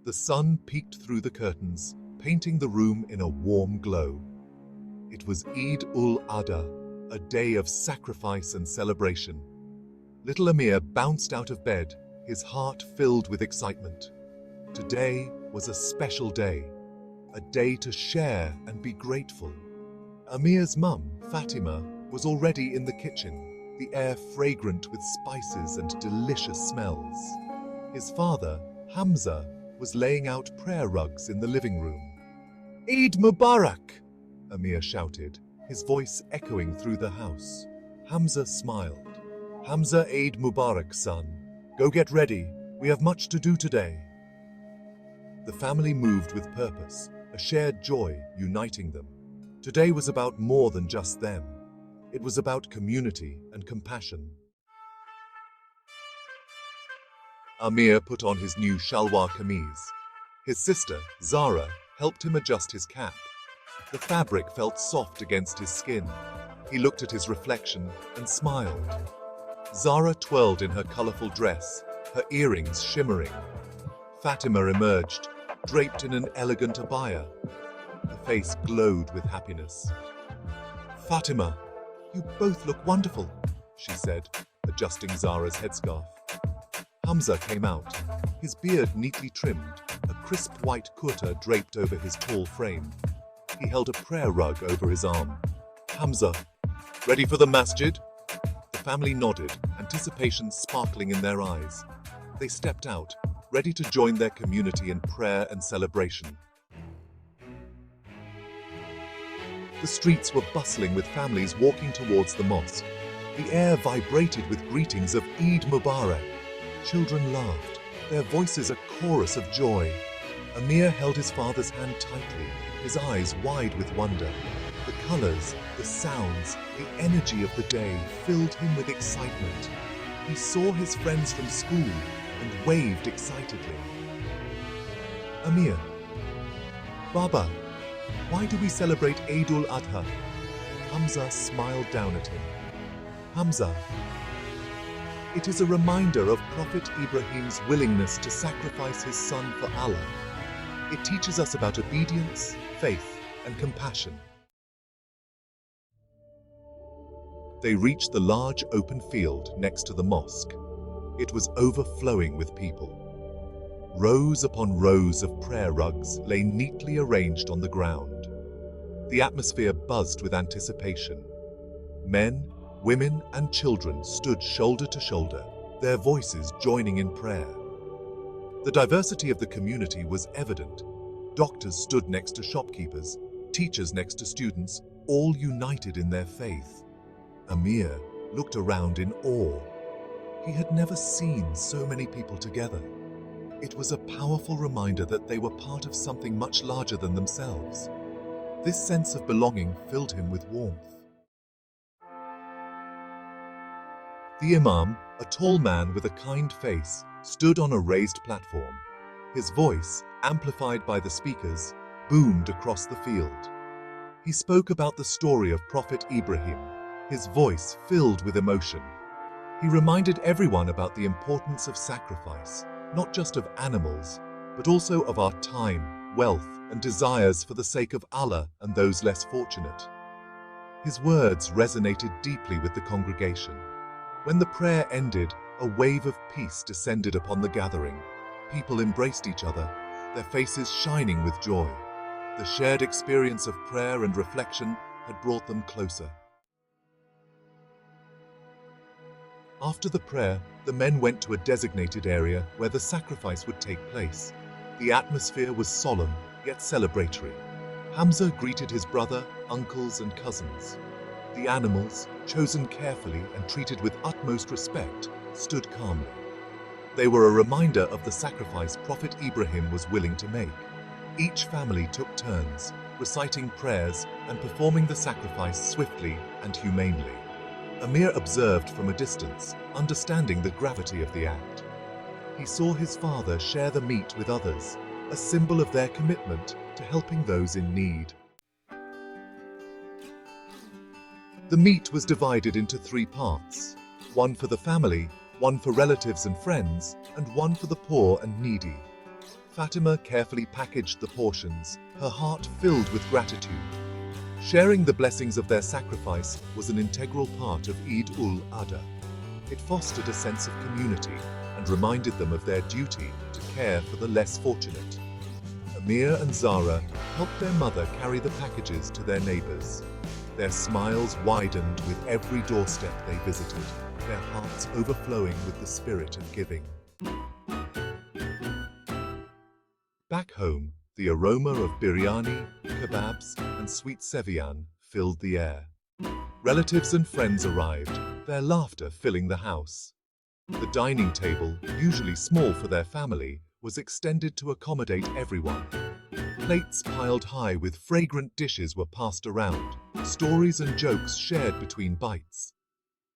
The sun peeked through the curtains, painting the room in a warm glow. It was Eid-ul-Adha, a day of sacrifice and celebration. Little Amir bounced out of bed, his heart filled with excitement. Today was a special day, a day to share and be grateful. Amir's mum, Fatima, was already in the kitchen, the air fragrant with spices and delicious smells. His father, Hamza, was laying out prayer rugs in the living room. "Eid Mubarak!" Amir shouted, his voice echoing through the house. Hamza smiled. "Hamza, Eid Mubarak, son. Go get ready. We have much to do today." The family moved with purpose, a shared joy uniting them. Today was about more than just them. It was about community and compassion. Amir put on his new shalwar kameez. His sister, Zara, helped him adjust his cap. The fabric felt soft against his skin. He looked at his reflection and smiled. Zara twirled in her colorful dress, her earrings shimmering. Fatima emerged, draped in an elegant abaya. Her face glowed with happiness. "Fatima, you both look wonderful," she said, adjusting Zara's headscarf. Hamza came out, his beard neatly trimmed, a crisp white kurta draped over his tall frame. He held a prayer rug over his arm. "Hamza, ready for the masjid?" The family nodded, anticipation sparkling in their eyes. They stepped out, ready to join their community in prayer and celebration. The streets were bustling with families walking towards the mosque. The air vibrated with greetings of Eid Mubarak. Children laughed, their voices a chorus of joy. Amir held his father's hand tightly, his eyes wide with wonder. The colors, the sounds, the energy of the day filled him with excitement. He saw his friends from school and waved excitedly. "Amir, Baba, why do we celebrate Eid al-Adha?" Hamza smiled down at him. "Hamza, it is a reminder of Prophet Ibrahim's willingness to sacrifice his son for Allah. It teaches us about obedience, faith, and compassion." They reached the large open field next to the mosque. It was overflowing with people. Rows upon rows of prayer rugs lay neatly arranged on the ground. The atmosphere buzzed with anticipation. Men, women, and children stood shoulder to shoulder, their voices joining in prayer. The diversity of the community was evident. Doctors stood next to shopkeepers, teachers next to students, all united in their faith. Amir looked around in awe. He had never seen so many people together. It was a powerful reminder that they were part of something much larger than themselves. This sense of belonging filled him with warmth. The Imam, a tall man with a kind face, stood on a raised platform. His voice, amplified by the speakers, boomed across the field. He spoke about the story of Prophet Ibrahim, his voice filled with emotion. He reminded everyone about the importance of sacrifice, not just of animals, but also of our time, wealth, and desires for the sake of Allah and those less fortunate. His words resonated deeply with the congregation. When the prayer ended, a wave of peace descended upon the gathering. People embraced each other, their faces shining with joy. The shared experience of prayer and reflection had brought them closer. After the prayer, the men went to a designated area where the sacrifice would take place. The atmosphere was solemn, yet celebratory. Hamza greeted his brother, uncles, and cousins. The animals, chosen carefully and treated with utmost respect, stood calmly. They were a reminder of the sacrifice Prophet Ibrahim was willing to make. Each family took turns, reciting prayers and performing the sacrifice swiftly and humanely. Amir observed from a distance, understanding the gravity of the act. He saw his father share the meat with others, a symbol of their commitment to helping those in need. The meat was divided into 3 parts, one for the family, one for relatives and friends, and one for the poor and needy. Fatima carefully packaged the portions, her heart filled with gratitude. Sharing the blessings of their sacrifice was an integral part of Eid Adha. It fostered a sense of community and reminded them of their duty to care for the less fortunate. Amir and Zara helped their mother carry the packages to their neighbors. Their smiles widened with every doorstep they visited, their hearts overflowing with the spirit of giving. Back home, the aroma of biryani, kebabs, and sweet seviyan filled the air. Relatives and friends arrived, their laughter filling the house. The dining table, usually small for their family, was extended to accommodate everyone. Plates piled high with fragrant dishes were passed around, stories and jokes shared between bites.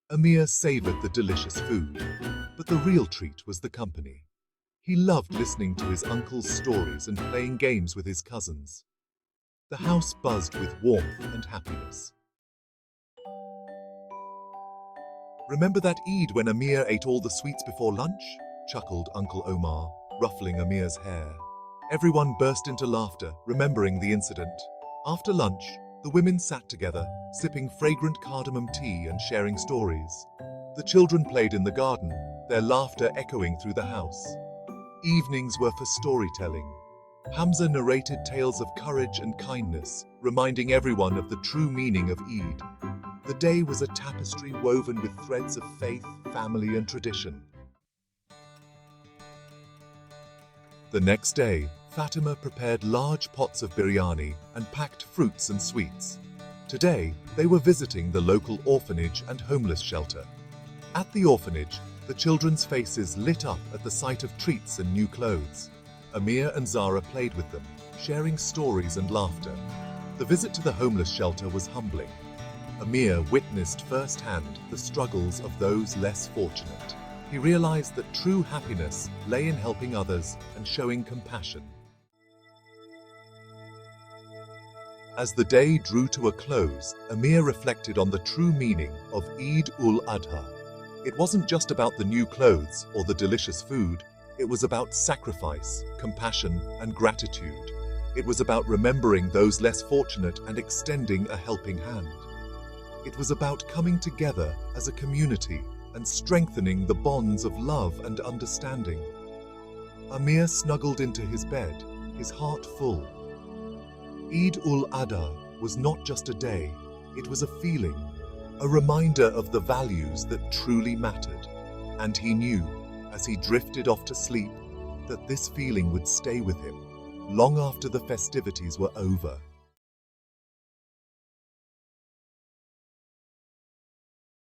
Amir savored the delicious food, but the real treat was the company. He loved listening to his uncle's stories and playing games with his cousins. The house buzzed with warmth and happiness. "Remember that Eid when Amir ate all the sweets before lunch?" chuckled Uncle Omar, ruffling Amir's hair. Everyone burst into laughter, remembering the incident. After lunch, the women sat together, sipping fragrant cardamom tea and sharing stories. The children played in the garden, their laughter echoing through the house. Evenings were for storytelling. Hamza narrated tales of courage and kindness, reminding everyone of the true meaning of Eid. The day was a tapestry woven with threads of faith, family, and tradition. The next day, Fatima prepared large pots of biryani and packed fruits and sweets. Today, they were visiting the local orphanage and homeless shelter. At the orphanage, the children's faces lit up at the sight of treats and new clothes. Amir and Zara played with them, sharing stories and laughter. The visit to the homeless shelter was humbling. Amir witnessed firsthand the struggles of those less fortunate. He realized that true happiness lay in helping others and showing compassion. As the day drew to a close, Amir reflected on the true meaning of Eid Adha. It wasn't just about the new clothes or the delicious food. It was about sacrifice, compassion, and gratitude. It was about remembering those less fortunate and extending a helping hand. It was about coming together as a community and strengthening the bonds of love and understanding. Amir snuggled into his bed, his heart full. Eid Adha was not just a day, it was a feeling, a reminder of the values that truly mattered. And he knew, as he drifted off to sleep, that this feeling would stay with him long after the festivities were over.